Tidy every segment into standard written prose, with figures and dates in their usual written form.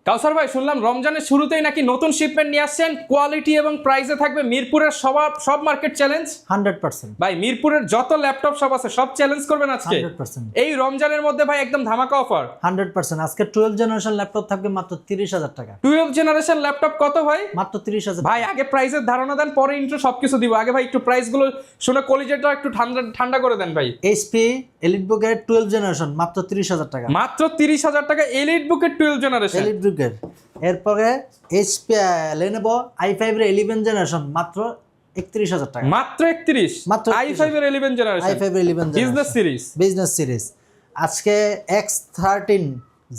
কাউসার ভাই, শুনলাম রমজানের শুরুতেই নাকি নতুন শিপমেন্ট নিয়ে আসছেন, কোয়ালিটি এবং প্রাইসে থাকবে মিরপুরের সব মার্কেট চ্যালেঞ্জ। 100%। ভাই মিরপুরের যত ল্যাপটপ সব আছে সব চ্যালেঞ্জ করবেন আজকে 100%। এই রমজানের মধ্যে ভাই একদম ধামাকা অফার। 100%। আজকে 12 জেনারেশন ল্যাপটপ থাকবে মাত্র 30,000 টাকা। 12 জেনারেশন ল্যাপটপ কত ভাই? মাত্র 30,000। ভাই আগে প্রাইসের ধারণা দেন, পরে ইন্ট্রো সবকিছু দিব। আগে ভাই একটু প্রাইস গুলো শুনে কলিজাটা একটু ঠান্ডা ঠান্ডা করে দেন ভাই। এইচপি এলিটবুকের 12 জেনারেশন মাত্র 30,000 টাকা। মাত্র 30,000 টাকা এলিটবুকের 12 জেনারেশন। এলিটবুকের এরপরে এইচপি লেনোভো i5 এর 11 জেনারেশন মাত্র 31,000 টাকা। মাত্র 31। মাত্র i5 এর 11 জেনারেশন। i5 এর 11 generation business series. Business series আজকে X13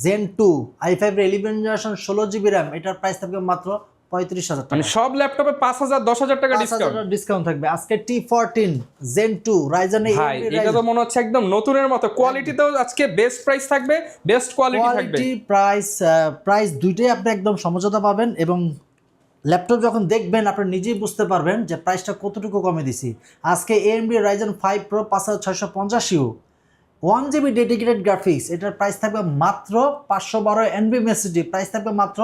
Gen 2 i5 এর 11 জেনারেশন 16 জিবি RAM, এটার প্রাইস থাকবে মাত্র 35,000 টাকা। মানে সব ল্যাপটপে 5,000 10,000 টাকা ডিসকাউন্ট। ডিসকাউন্ট থাকবে। আজকে T14 Gen 2 Ryzen ভাই এটা তো মনে হচ্ছে একদম নতুনের মতো। কোয়ালিটিতেও আজকে বেস্ট প্রাইস থাকবে, বেস্ট কোয়ালিটি থাকবে। কোয়ালিটি প্রাইস দুইটাই আপনি একদম সমঝোতা পাবেন, এবং ল্যাপটপ যখন দেখবেন আপনি নিজেই বুঝতে পারবেন যে প্রাইসটা কতটুকু কমে দিছি। আজকে AMD Ryzen 5 Pro 5650U 1GB dedicated graphics, এটার প্রাইস থাকবে মাত্র 512 NVMe SSD, প্রাইস থাকবে মাত্র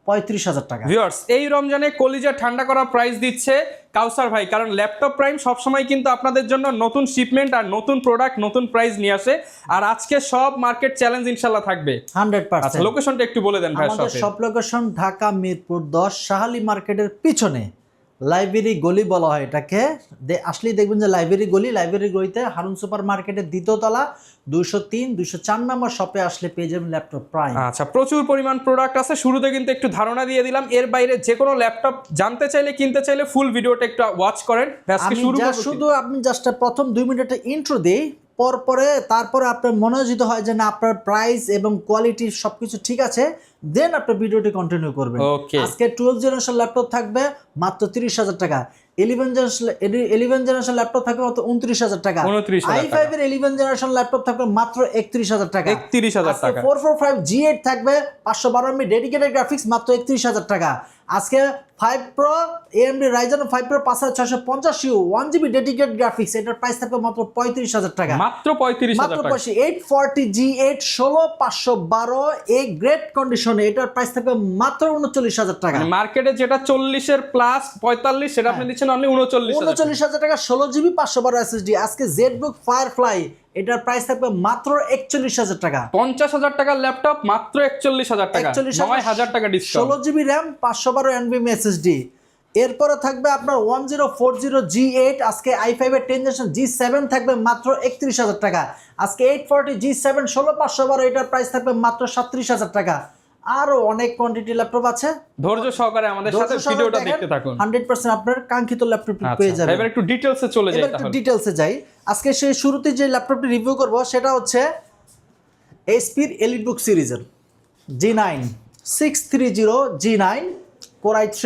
35,000 টাকা। ভিউয়ার্স, এই রমজানে কলিজা ঠান্ডা করা প্রাইস দিচ্ছে কাউসার ভাই, কারণ ল্যাপটপ প্রাইম সবসময় কিন্তু আপনাদের জন্য নতুন শিপমেন্ট আর নতুন প্রোডাক্ট নতুন প্রাইস নিয়ে আসে। আর আজকে সব মার্কেট চ্যালেঞ্জ ইনশাল্লাহ থাকবে 100%। আচ্ছা, লোকেশনটা একটু বলে দেন ভাই। আমাদের সব লোকেশন ঢাকা মিরপুর 10 শাহালি মার্কেটের পিছনে লাইব্রেরি গলি বলা হয় এটাকে। আসলেই দেখবেন যে লাইব্রেরি গলিতে হারুন সুপার মার্কেটের দ্বিতীয় তলা 203 204 নম্বর শপে আসলে পেয়ে যাবেন ল্যাপটপ প্রাইম। আচ্ছা, প্রচুর পরিমাণ প্রোডাক্ট আছে। শুরুতে কিন্তু একটু ধারণা দিয়ে দিলাম। এর বাইরে যে কোনো ল্যাপটপ জানতে চাইলে কিনতে চাইলে ফুল ভিডিওটা একটু ওয়াচ করেন। আজকে আপনি জাস্ট প্রথম 2 মিনিটের ইন্ট্রো দেই, তারপরে আপনার মনোযোজিত হয় যে না আপনার প্রাইস এবং কোয়ালিটি সবকিছু ঠিক আছে, দেন আপনার ভিডিওটি কন্টিনিউ করবেন। আজকে 12 জেনারেশন ল্যাপটপ থাকবে মাত্র 30,000 টাকা। 11 জেনারেশন ল্যাপটপ থাকবে মাত্র 29,000 টাকা। i5 এর 11 জেনারেশন ল্যাপটপ থাকবে মাত্র 31,000 টাকা। 31,000 টাকা। 445 G8 থাকবে 512 MB ডেডিকেটেড গ্রাফিক্স মাত্র 31,000 টাকা। আজকে 5 Pro AMD Ryzen 5 Pro 5650U 1GB dedicated graphics, এটার প্রাইস থাকবে মাত্র 35,000 টাকা। মাত্র 35,000 টাকা। 840 G8 16512 এ গ্রেট কন্ডিশনে, এটার প্রাইস থাকবে মাত্র 39,000 টাকা। মার্কেটে যেটা 40 এর প্লাস 45, সেটা আপনি দিচ্ছেন অনলি 39,000 টাকা। 16GB 512 SSD। আজকে ZBook Firefly, এটার প্রাইস থাকবে মাত্র 41,000 টাকা। 50,000 টাকার ল্যাপটপ মাত্র 41,000 টাকা। 9,000 টাকা discount. 16GB RAM 512 NVMe SSD। এরপরে থাকবে আপনার 1040 G8, আজকে i5 এর 10 জেনারেশন G7 থাকবে মাত্র 31,000 টাকা। আজকে 840 G7 16512, এটার প্রাইস থাকবে মাত্র 37,000 টাকা। আরো অনেক কোয়ান্টিটি ল্যাপটপ আছে, ধৈর্য সহকারে আমাদের সাথে ভিডিওটা দেখতে থাকুন। 100% আপনার কাঙ্ক্ষিত ল্যাপটপ পেয়ে যাবেন। এবার একটু ডিটেইলসে চলে যাই। একটু ডিটেইলসে যাই। আজকে সেই শুরুতে যে ল্যাপটপটি রিভিউ করব সেটা হচ্ছে HP এর এলিটবুক সিরিজের G9 630 G9 Core i3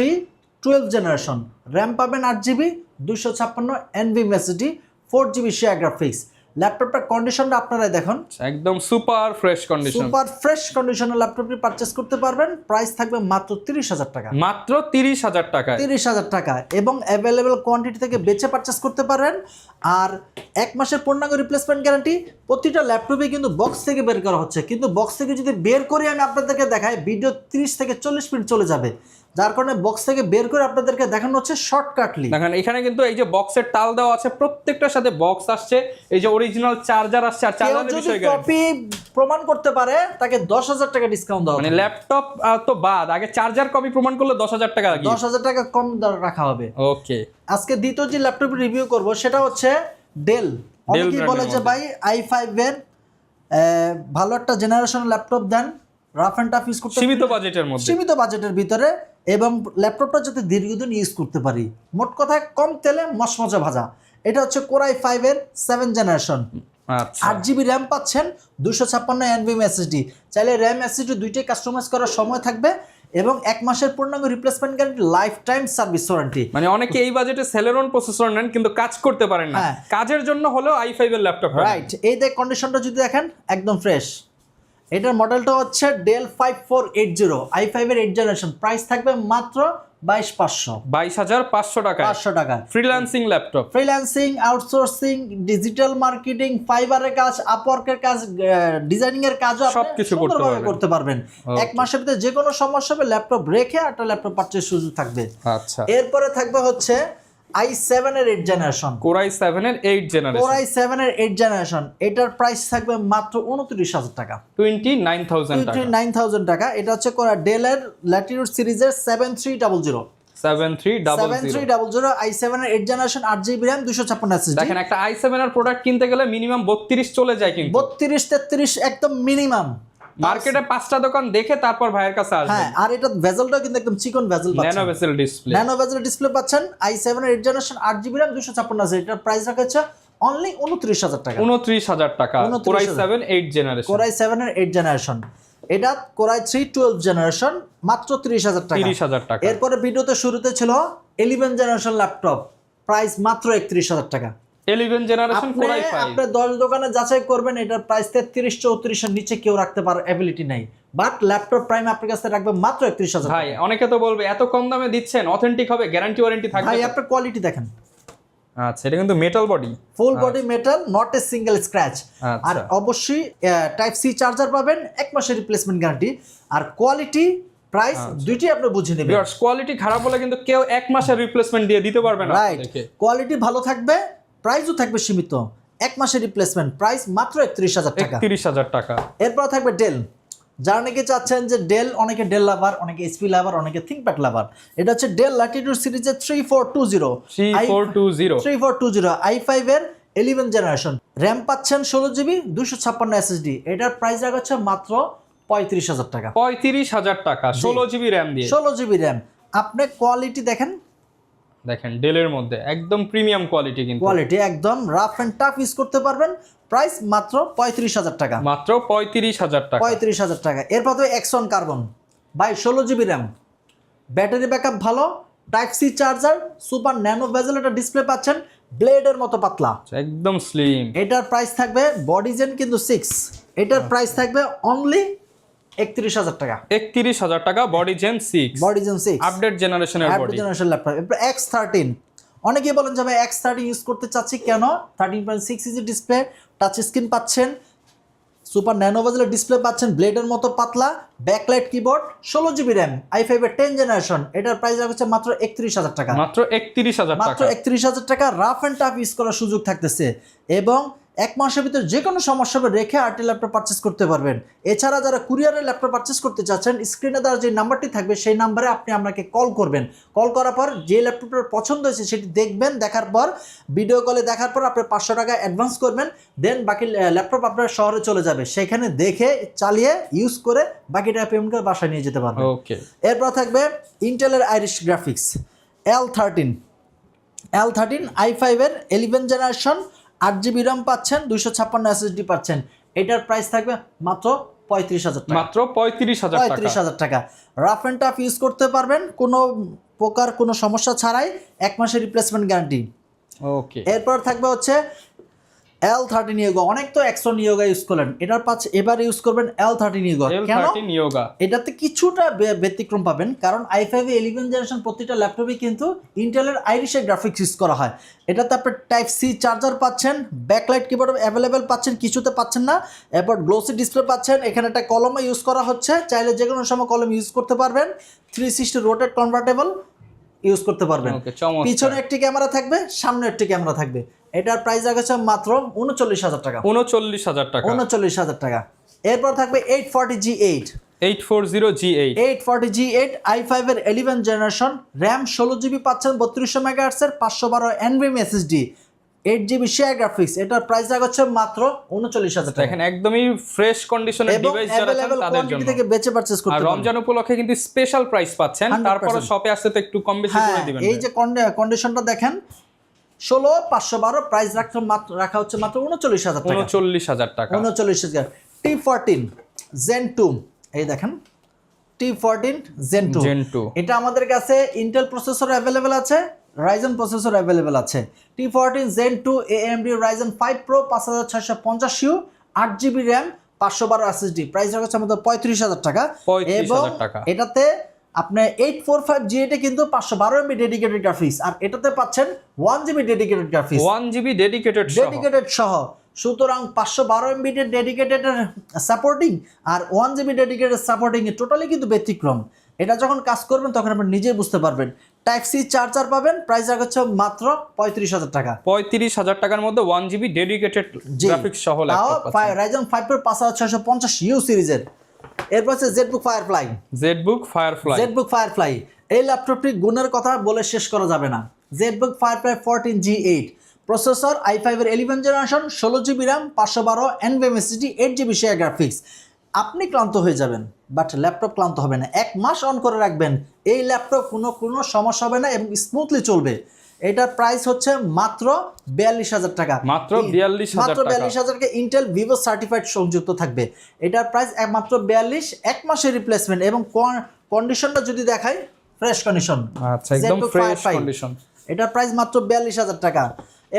12 generation, RAM পাবেন 8GB 256 NVMe SSD 4GB shared graphics. ল্যাপটপটার কন্ডিশনটা আপনারা দেখুন, একদম super fresh condition. Super fresh কন্ডিশনের ল্যাপটপটি পারচেজ করতে পারবেন। প্রাইস থাকবে মাত্র 30,000 টাকা। মাত্র 30,000 টাকা। 30,000 টাকা এবং অ্যাভেলেবেল কোয়ান্টিটি থেকে বেছে পারচেজ করতে পারেন। আর 1 মাসের পূর্ণাঙ্গ রিপ্লেসমেন্ট গ্যারান্টি। প্রতিটা ল্যাপটপে কিন্তু বক্স থেকে বের করা হচ্ছে, কিন্তু বক্স থেকে যদি বের করে আমি আপনাদেরকে দেখাই ভিডিও 30 থেকে 40 মিনিট চলে যাবে, যার কারণে বক্স থেকে বের করে আপনাদেরকে দেখানো হচ্ছে শর্টকাটলি। দেখেন এখানে কিন্তু এই যে বক্সের টাল দেওয়া আছে, প্রত্যেকটার সাথে বক্স আসছে, এই যে অরিজিনাল চার্জার আসছে। আর চার্জারের বিষয়ে কপি প্রমাণ করতে পারে তাকে 10,000 টাকা ডিসকাউন্ট দেওয়া হবে। মানে ল্যাপটপ তো বাদ, আগে চার্জার কপি প্রমাণ করলে 10,000 টাকা লাগে। 10,000 টাকা কম রাখা হবে। ওকে, আজকে দ্বিতীয় যে ল্যাপটপ রিভিউ করব সেটা হচ্ছে ডেল। অনেকেই বলে যে ভাই i5 এর ভালো একটা জেনারেশন ল্যাপটপ দেন, রাফ এন্ড টাফ ইউজ করতে, সীমিত বাজেটের মধ্যে, সীমিত বাজেটের ভিতরে, এবং ল্যাপটপটা যাতে দীর্ঘদিন ইউজ করতে পারি। মোট কথায় কম তেলে মশমজা ভাজা। এটা হচ্ছে Core i5 এর 7 জেনারেশন। আচ্ছা, 8GB র্যাম পাচ্ছেন, 256 NVMe SSD। চাইলে র্যাম SSD দুইটাই কাস্টমাইজ করার সময় থাকবে, এবং 1 মাসের পূর্ণাঙ্গ replacement guarantee, life time service warranty. মানে অনেকে এই বাজেটে সেলেরন প্রসেসর নেন কিন্তু কাজ করতে পারেন না, কাজের জন্য হলেও i5 এর ল্যাপটপ। রাইট, এই দেখ কন্ডিশনটা যদি দেখেন একদম ফ্রেশ। এটার মডেলটা হচ্ছে ডেল 5480 i5 এর 8 জেনারেশন, প্রাইস থাকবে মাত্র 22,500 22,500 টাকা 500 টাকা freelancing laptop freelancing, outsourcing, digital marketing, ফাইবারের কাজ, আপওয়ার্কের কাজ, ডিজাইনিং এর কাজও আপনি সবকিছু সুন্দরভাবে করতে পারবেন। এক মাসের ভিতরে যে কোনো সমস্যা হবে ল্যাপটপ রেখে একটা ল্যাপটপ পারচেজ সুযোগ থাকবে। আচ্ছা এরপরে থাকবে হচ্ছে i7 এর 8 জেনারেশন, Core i7 এর 8 জেনারেশন Core i7 এর 8 জেনারেশন, এটার প্রাইস থাকবে মাত্র 29,000 টাকা, 29,000 টাকা 29,000 টাকা। এটা হচ্ছে ডেল এর ল্যাটিটিউড সিরিজের 7300 7300 i7 এর 8 জেনারেশন 8GB RAM 256 SSD। দেখেন একটা i7 এর প্রোডাক্ট কিনতে গেলে মিনিমাম 32 চলে যায়, কিন্তু 32 33 একদম মিনিমাম। মার্কেটে 5টা দোকান দেখে তারপর ভাইয়ের কাছে আসবেন। হ্যাঁ, আর এটা ভেজেলটা কিন্তু একদম চিকন ভেজেল পাচ্ছেন, nano vessel display, nano bezel display পাচ্ছেন। i7 এর 8 জেনারেশন 8GB RAM 256 SSD, এটার প্রাইস রাখা হচ্ছে অনলি 29,000 টাকা, 29,000 টাকা। Core i7 8 generation, Core i7 এর 8 জেনারেশন। এটা Core i3 12 জেনারেশন মাত্র 30,000 টাকা, 30,000 টাকা। এরপরে ভিডিওতে শুরুতে ছিল 11 জেনারেশন ল্যাপটপ, প্রাইস মাত্র 31,000 টাকা। 11 জেনারেশন Core i5, আপনি 10 দোকানে যাচাই করবেন, এটার প্রাইস 33 34 এর নিচে কেউ রাখতে পারে এবিলিটি নাই, বাট ল্যাপটপ প্রাইম আপনার কাছে রাখবে মাত্র 31,000 ভাই অনেকে তো বলবে এত কম দামে দিচ্ছেন, অথেন্টিক হবে, গ্যারান্টি ওয়ারেন্টি থাকবে? ভাই আপনার কোয়ালিটি দেখেন, আচ্ছা এটা কিন্তু metal body, full body metal, not a single scratch. আচ্ছা। আর অবশ্যই টাইপ সি চার্জার পাবেন, 1 মাসের রিপ্লেসমেন্ট গ্যারান্টি। আর কোয়ালিটি প্রাইস দুইটি আপনি বুঝে নেবেন। ভিউয়ার্স কোয়ালিটি খারাপ হলে কিন্তু কেউ 1 মাসের রিপ্লেসমেন্ট দিয়ে দিতে পারবে না রাইট, আপনাদেরকে। কোয়ালিটি ভালো থাকবে, প্রাইসও থাকবে সীমিত, 1 মাসের রিপ্লেসমেন্ট, প্রাইস মাত্র 31,000 টাকা। 31,000 টাকা। এরপর থাকবে ডেল, যারা নাকি চাচ্ছেন যে ডেল, অনেকে ডেল লাভার, অনেকে এসপি লাভার, অনেকে থিংকপ্যাড লাভার। এটা হচ্ছে ডেল ল্যাটিটিউড সিরিজের 3420 i5 এর 11 জেনারেশন, র্যাম পাচ্ছেন 16GB 256 SSD, এটার প্রাইস রাখা হচ্ছে মাত্র 35,000 টাকা, 35,000 টাকা 16GB র্যাম দিয়ে, 16GB র্যাম। আপনি কোয়ালিটি দেখেন ডেলের মধ্যে একদম প্রিমিয়াম কোয়ালিটি, কিন্তু কোয়ালিটি একদম রাফ এন্ড টাফ ইউজ করতে পারবেন, প্রাইস মাত্র 35,000 টাকা, মাত্র 35,000 টাকা। 35,000 টাকা। এরপর তো এক্সন কার্বন ভাই, 16GB র্যাম, ব্যাটারি ব্যাকআপ ভালো, type C charger, super nano bezel একটা ডিসপ্লে পাচ্ছেন, ব্লেডের মতো পাতলা, একদম স্লিম। এটার প্রাইস থাকবে বডি জেন কিন্তু 6, এটার প্রাইস থাকবে অনলি 31,000 টাকা, 31,000 টাকা body gen 6, body gen 6 update জেনারেশনের বডি, জেনারেশন ল্যাপটপ। এরপর X13, অনেকেই বলেন যে ভাই X13 ইউজ করতে চাচ্ছি কেন, 13.6 ইঞ্চি ডিসপ্লে, টাচ স্ক্রিন পাচ্ছেন, সুপার ন্যানো ভেজেলের ডিসপ্লে পাচ্ছেন, ব্লেডের মতো পাতলা, backlight keyboard, 16GB RAM, i5 এর 10 জেনারেশন, এটার প্রাইস হচ্ছে মাত্র 31,000 টাকা, মাত্র 31,000 টাকা, মাত্র 31,000 টাকা। রাফ এন্ড টাফ ইউজ করার সুযোগ থাকতেছে, এবং 1 মাসের ভিতরে যে কোনো সমস্যা হবে রেখে আরটি ল্যাপটপ পারচেস করতে পারবেন। এছাড়া যারা কুরিয়ারের ল্যাপটপ পারচেস করতে চাচ্ছেন, স্ক্রিনে দেওয়া যে নাম্বারটি থাকবে সেই নাম্বারে আপনি আপনাকে কল করবেন, কল করার পর যে ল্যাপটপটা পছন্দ হয়েছে সেটি দেখবেন, দেখার পর ভিডিও কলে দেখার পর আপনি 500 টাকা অ্যাডভান্স করবেন, দেন বাকি ল্যাপটপ আপনার শহরে চলে যাবে, সেখানে দেখে চালিয়ে ইউজ করে বাকি টাকা পেমেন্ট করে বাসায় নিয়ে যেতে পারবেন। ওকে। এরপর থাকবে ইন্টেলের আইরিশ গ্রাফিক্স L13 i5 এর 11 জেনারেশন, 8GB র্যাম পাচ্ছেন, 256 SSD পাচ্ছেন, এটার প্রাইস থাকবে মাত্র 35,000 টাকা, মাত্র 35,000 টাকা। রাফ এন্ড টাফ ইউজ করতে পারবেন কোনো প্রকার কোনো সমস্যা ছাড়াই, 1 মাসের রিপ্লেসমেন্ট গ্যারান্টি। ওকে। এরপর থাকবে হচ্ছে L13 Yoga, অনেক তো Exxon Yoga ইউজ করলেন, এটার পাচ্ছে এবার ইউজ করবেন L13 Yoga। কেন? এটাতে কিছুটা ব্যতিক্রম পাবেন, কারণ i5 11 জেনারেশন প্রতিটা ল্যাপটপে কিন্তু ইন্টেলের আইরিশের গ্রাফিক্স ইউজ করা হয়। এটাতে আপনি টাইপ সি চার্জার পাচ্ছেন, ব্যাকলাইট কিবোর্ড অ্যাভেলেবেল পাচ্ছেন, কিছুতে পাচ্ছেন না, এরপর গ্লোসি ডিসপ্লে পাচ্ছেন, এখানে একটা কলমে ইউজ করা হচ্ছে, চাইলে যে কোনো সময় কলম ইউজ করতে পারবেন, 360 রোটেট কনভার্টেবল ইউজ করতে পারবেন। পিছনে একটি ক্যামেরা থাকবে, সামনে একটি ক্যামেরা থাকবে, এটার প্রাইস আছে মাত্র 39,000 টাকা, 39,000 টাকা। এরপর থাকবে 840G8 i5 এর 11 জেনারেশন, র্যাম 16GB পাচ্ছেন, 3200 MHz এর 512 NVMe SSD, 8GB share graphics, এটার প্রাইস আছে মাত্র 39,000 টাকা। দেখেন একদমই ফ্রেশ কন্ডিশনের ডিভাইস যারা চান তাদের জন্য থেকে বেচে পারচেজ করতে পারবেন। আর রমজান উপলক্ষে কিন্তু স্পেশাল প্রাইস পাচ্ছেন, তারপরে শপে আসতে তো একটু কম বেশি করে দিবেন। এই যে কন্ডিশনটা দেখেন, 16,512 প্রাইস রাখা হচ্ছে মাত্র 39,000 টাকা, 39,000 টাকা। 39,000। T14 Zen 2, এই দেখেন T14 Zen 2, এটা আমাদের কাছে ইন্টেল প্রসেসর অ্যাভেলেবেল আছে, রাইজেন প্রসেসর অ্যাভেলেবেল আছে। T14 Zen 2 AMD Ryzen 5 Pro 5650U, 8GB RAM, 512 SSD, price রাখা হচ্ছে আমাদের 35,000 টাকা। এবং এটাতে আপনি 845 G8 কিন্তু 512 MB ডেডিকেটেড গ্রাফিক্স, আর এটাতে পাচ্ছেন 1 GB dedicated graphics, 1 GB dedicated সহ। সুতরাং 512 MB ডেডিকেটেড সাপোর্টিং আর 1 GB ডেডিকেটেড সাপোর্টিং টোটালি কিন্তু ব্যতিক্রম। এটা যখন কাজ করবেন তখন আপনি নিজেই বুঝতে পারবেন। টাইপ সি চার্জার পাবেন, প্রাইস রাখছে মাত্র 35,000 টাকা। 35,000 টাকার মধ্যে 1 GB ডেডিকেটেড গ্রাফিক্স সহ ল্যাপটপ পাচ্ছেন। Ryzen 5 Pro 5650U সিরিজের। এরপর আছে ZBook Firefly। এই ল্যাপটপটি গুণের কথা বলে শেষ করা যাবে না। ZBook Firefly 14 G8 processor i5 এর 11 generation, 16 GB RAM, 512 NVMe SSD, 8 GB share graphics. আপনি ক্লান্ত হয়ে যাবেন, বাট ল্যাপটপ ক্লান্ত হবে না। 1 মাস অন করে রাখবেন, এই ল্যাপটপ কোনো সমস্যা হবে না এবং স্মুথলি চলবে। এটার প্রাইস হচ্ছে মাত্র 42,000 টাকা। মাত্র 42,000 টাকা। ইন্টেল ভিভো সার্টিফাইড সংযুক্ত থাকবে। এটার প্রাইস মাত্র 42, 1 মাসের রিপ্লেসমেন্ট এবং কন্ডিশনটা যদি দেখাই ফ্রেশ কন্ডিশন। আচ্ছা, একদম ফ্রেশ কন্ডিশন। এটার প্রাইস মাত্র 42,000 টাকা।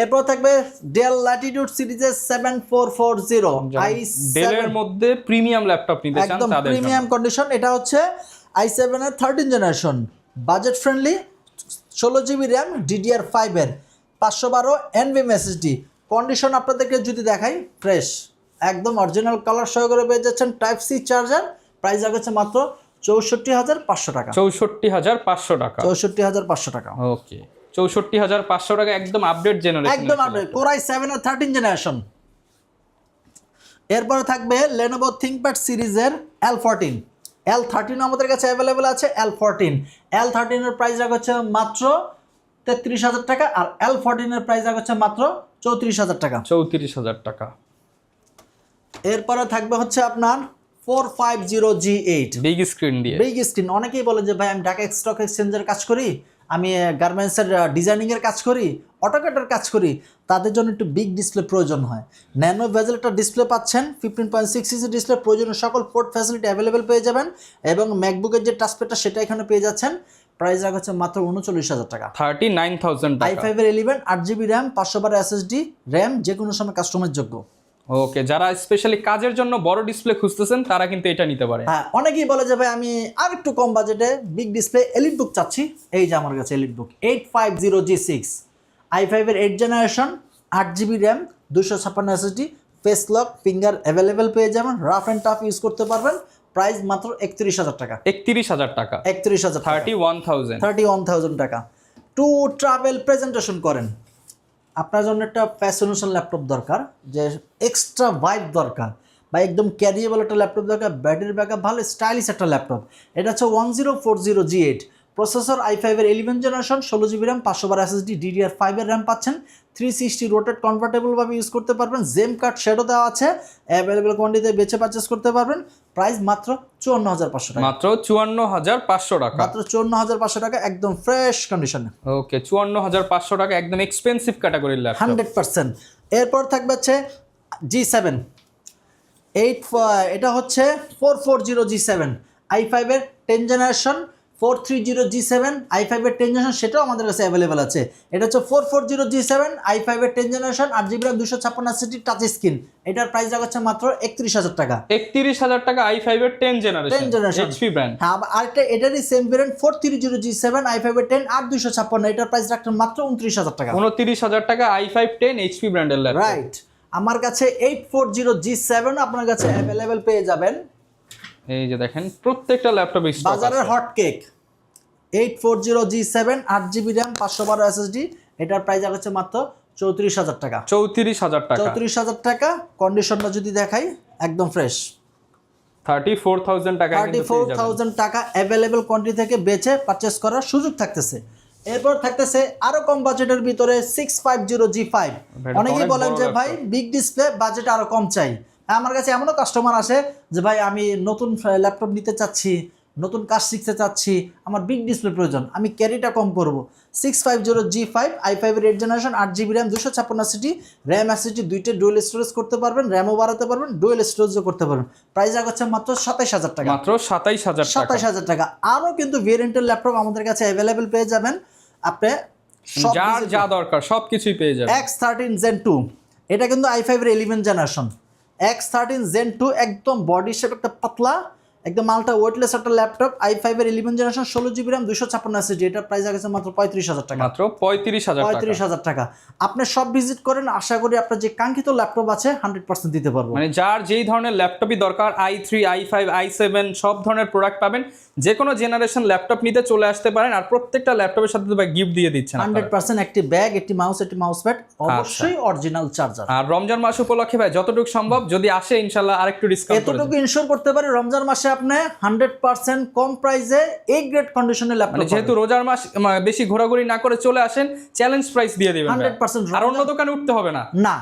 এরপর থাকবে ডেল ল্যাটিটিউড সিরিজের 7440 ডেল এর মধ্যে প্রিমিয়াম ল্যাপটপ নিতে চান একদম তাদের জন্য প্রিমিয়াম কন্ডিশন। এটা হচ্ছে i7 এর 13 generation, budget friendly, 16 GB RAM, DDR5 এর, 512 NVMe SSD। কন্ডিশন আপনাদেরকে যদি দেখাই ফ্রেশ, একদম অরিজিনাল কালার সহকারে পেয়ে যাচ্ছেন। টাইপ সি চার্জার, প্রাইস রাখছে মাত্র 64,500 টাকা। 64,500 টাকা। 64,500 টাকা। ওকে, 64,500 টাকা, একদম আপডেট জেনারেশন, একদম আপডেট Core i7 এর 13 জেনারেশন। এরপরে থাকবে Lenovo ThinkPad সিরিজের L14, L13 আমাদের কাছে অ্যাভেলেবেল আছে। L13 এর প্রাইস রাখছে মাত্র 33,000 টাকা, আর L14 এর প্রাইস রাখছে মাত্র 34,000 টাকা। 34,000 টাকা। এরপরে থাকবে হচ্ছে আপনার 450 G8 বিগ স্ক্রিন দিয়ে। Big screen. অনেকেই বলে যে ভাই আমি ঢাকা স্টক এক্সচেঞ্জের কাজ করি, আমি গার্মেন্টসের ডিজাইনিংয়ের কাজ করি, অটোক্যাডের কাজ করি, তাদের জন্য একটু বিগ ডিসপ্লে প্রয়োজন হয়। ন্যানো ভেজেল একটা ডিসপ্লে পাচ্ছেন, 15.6 ইঞ্চি ডিসপ্লে, প্রয়োজনীয় সকল পোর্ট ফ্যাসিলিটি অ্যাভেলেবেল পেয়ে যাবেন এবং ম্যাকবুকের যে টাচপ্যাডটা সেটা এখানে পেয়ে যাচ্ছেন। প্রাইস রাখা হচ্ছে মাত্র 39,000 টাকা। 39,000 টাকা। i5 এর 11, 8 GB RAM, 512 SSD, RAM যে কোনো সময় কাস্টমাইজ যোগ্য। ওকে, যারা স্পেশালি কাজের জন্য বড় ডিসপ্লে খুঁজতেছেন তারা কিন্তু এটা নিতে পারে। হ্যাঁ, অনেকেই বলে যে ভাই আমি আর একটু কম বাজেটে বিগ ডিসপ্লে এলিটবুক চাচ্ছি। এই যে আমার কাছে এলিটবুক 850 G6, i5 এর 8 generation, 8 GB RAM, 256 SSD, face lock, finger available পেয়ে যাবেন, রাফ অ্যান্ড টাফ ইউজ করতে পারবেন। প্রাইস মাত্র 31,000 টাকা। 31,000 টাকা। 31,000, 31,000 টাকা। টু ট্রাভেল প্রেজেন্টেশন করেন, আপনার জন্য একটা ফ্যাশনেশন ল্যাপটপ দরকার, যে এক্সট্রা ভাইব দরকার, বা একদম ক্যারিয়েবল একটা ল্যাপটপ দরকার, ব্যাটারি ব্যাকআপ ভালো, স্টাইলিশ একটা ল্যাপটপ। এটা হচ্ছে 1040 G8 প্রসেসর, i5 এর 11 generation, 16 GB RAM, 512 SSD, DDR5 এর RAM পাচ্ছেন। 360 রোটেট কনভার্টেবলভাবে ইউজ করতে পারবেন। জেম কার্ড শ্যাডো দেওয়া আছে, অ্যাভেলেবেল কোয়ান্টিটিতে বেছে পারচেস করতে পারবেন। প্রাইস মাত্র 54,500 টাকা। মাত্র 54,500 টাকা। মাত্র 54,500 টাকা, একদম ফ্রেশ কন্ডিশনে। ওকে, 54,500 টাকা, একদম এক্সপেন্সিভ ক্যাটাগরির ল্যাপটপ। 100%। এরপর থাকবে হচ্ছে G7 এটা হচ্ছে 440 G7, i5 এর 10 জেনারেশন, 430 G7, i5 এর 10 জেনারেশন, সেটাও আমাদের কাছে অ্যাভেলেবেল আছে। এটা হচ্ছে 440 G7, i5 এর 10 generation, 8 GB RAM, 256 SSD, touch screen. এটার প্রাইস রাখছে মাত্র 31,000 টাকা। 31,000 টাকা, i5 এর 10 জেনারেশন, HP ব্র্যান্ড। হ্যাঁ, আরেকটা এটারই সেম ভেরিয়েন্ট 430 G7, i5 এর 10, 8 256, এটার প্রাইস রাখছে মাত্র 29,000 টাকা। 29,000 টাকা, i5 10 HP ব্র্যান্ডের ল্যাপটপ। রাইট। আমার কাছে 840 G7 আপনার কাছে অ্যাভেলেবেল পেয়ে যাবেন। এই যে দেখেন, প্রত্যেকটা ল্যাপটপ স্টক আছে। বাজারের hot cake 840 G7, 8 GB RAM, 512 SSD, এটার প্রাইস হচ্ছে মাত্র 34,000 টাকা। 34,000 টাকা। 34,000 টাকা। কন্ডিশনটা যদি দেখাই একদম ফ্রেশ। 34,000 টাকা। 34,000 টাকা অ্যাভেলেবেল কোয়ান্টিটি থেকে বেচে পারচেস করার সুযোগ থাকতেছে। এরপর থাকতেছে আরো কম বাজেটের ভিতরে 650 G5। অনেকেই বলেন যে ভাই বিগ ডিসপ্লে, বাজেট আরো কম চাই। আমার কাছে এমনও কাস্টমার আসে যে ভাই আমি নতুন ল্যাপটপ নিতে চাচ্ছি, নতুন কাজ শিখতে চাচ্ছি, আমার বিগ ডিসপ্লে প্রয়োজন, আমি ক্যারিটা কম করব। 650 G5, i5 এর 8 generation, 8 GB RAM, 256 SSD, RAM SSD দুইটা ডুয়েল স্টোরেজ করতে পারবেন, র্যামও বাড়াতে পারবেন, ডুয়েল স্টোরেজও করতে পারবেন। প্রাইস রাখছে মাত্র 27,000 টাকা। মাত্র 27,000 টাকা। 27,000 টাকা। আরও কিন্তু ভেরিয়েন্টের ল্যাপটপ আমাদের কাছে অ্যাভেলেবেল পেয়ে যাবেন। আপনি যার যা দরকার সবকিছুই পেয়ে যাবেন। X13 Gen 2, এটা কিন্তু i5 এর 11 জেনারেশন। X13 Gen 2 একদম বডি শেপ একটা পাতলা একদম মালটা ওয়েটলেস একটা ল্যাপটপ i5 এর 11 জেনারেশন 16GB RAM 256 এসএসডি, এটা প্রাইস আছে মাত্র 35,000 টাকা। মাত্র 35,000 টাকা। আপনি সব ভিজিট করেন, আশা করি আপনার যে কাঙ্ক্ষিত ল্যাপটপ আছে 100% দিতে পারবো। মানে যার যেই ধরনের ল্যাপটপই দরকার i3 i5 i7 সব ধরনের প্রোডাক্ট পাবেন। যে কোনো জেনারেশন ল্যাপটপ নিতে চলে আসতে পারেন, আর প্রত্যেকটা ল্যাপটপের সাথে তো গিফট দিয়ে দিচ্ছেন 100% একটি ব্যাগ, একটি মাউস, একটি মাউস প্যাড, অবশ্যই অরিজিনাল চার্জার। আর রমজান মাস উপলক্ষে ভাই যতটুকু সম্ভব যদি আসে ইনশাআল্লাহ আরেকটু ডিসকাউন্ট করে এতটুকু ইনশিওর করতে পারি রমজান মাসে আপনি 100% কম প্রাইসে এ গ্রেড কন্ডিশনের ল্যাপটপ মানে যেহেতু রোজার মাস বেশি ঘোরাঘুরি না করে চলে আসেন, চ্যালেঞ্জ প্রাইস দিয়ে দিবেন 100%। আর অন্য দোকানে উঠতে হবে না, না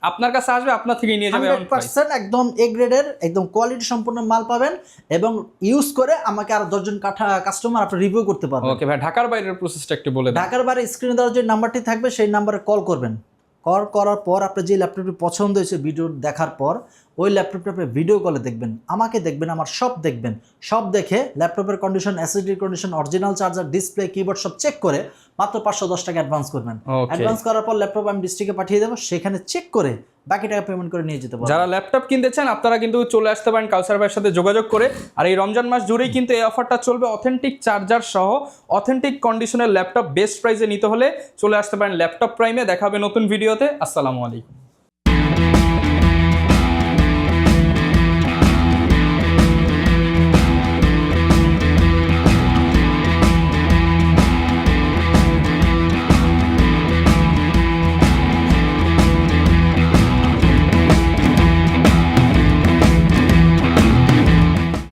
আপনার কাছে আসবে, আপনার থেকে নিয়ে যাবে 100% একদম এ গ্রেডের একদম কোয়ালিটি সম্পূর্ণ মাল পাবেন, এবং ইউজ করে আমাকে আর 10 জন কাস্টমার আপনি রিভিউ করতে পারবেন। ওকে ভাই, ঢাকার বাইরের প্রসেসটা একটু বলে দেন। ঢাকার বাইরে স্ক্রিনে দেওয়ার যে নাম্বারটি থাকবে সেই নাম্বারে কল করবেন। কল করার পর আপনার যে ল্যাপটপটি পছন্দ হয়েছে ভিডিও দেখার পর ওই ল্যাপটপটা আপনি ভিডিও কলে দেখবেন, আমাকে দেখবেন, আমার সব দেখবেন। সব দেখে ল্যাপটপের condition, SSD condition, original charger, display, keyboard সব চেক করে মাত্র 510 টাকা অ্যাডভান্স করবেন। অ্যাডভান্স করার পর ল্যাপটপ আমি ডিস্ট্রিক্টে পাঠিয়ে দেবো, সেখানে চেক করে বাকি টাকা পেমেন্ট করে নিয়ে যেতে পারবেন। যারা ল্যাপটপ কিনতে চান আপনারা কিন্তু চলে আসতে পারেন কাউসার ভাইয়ের সাথে যোগাযোগ করে। আর এই রমজান মাস জুড়েই কিন্তু এই অফারটা চলবে। অথেন্টিক চার্জার সহ অথেন্টিক কন্ডিশনের ল্যাপটপ বেস্ট প্রাইসে নিতে হলে চলে আসতে পারেন ল্যাপটপ প্রাইমে। দেখা হবে নতুন ভিডিওতে। আসসালামু আলাইকুম।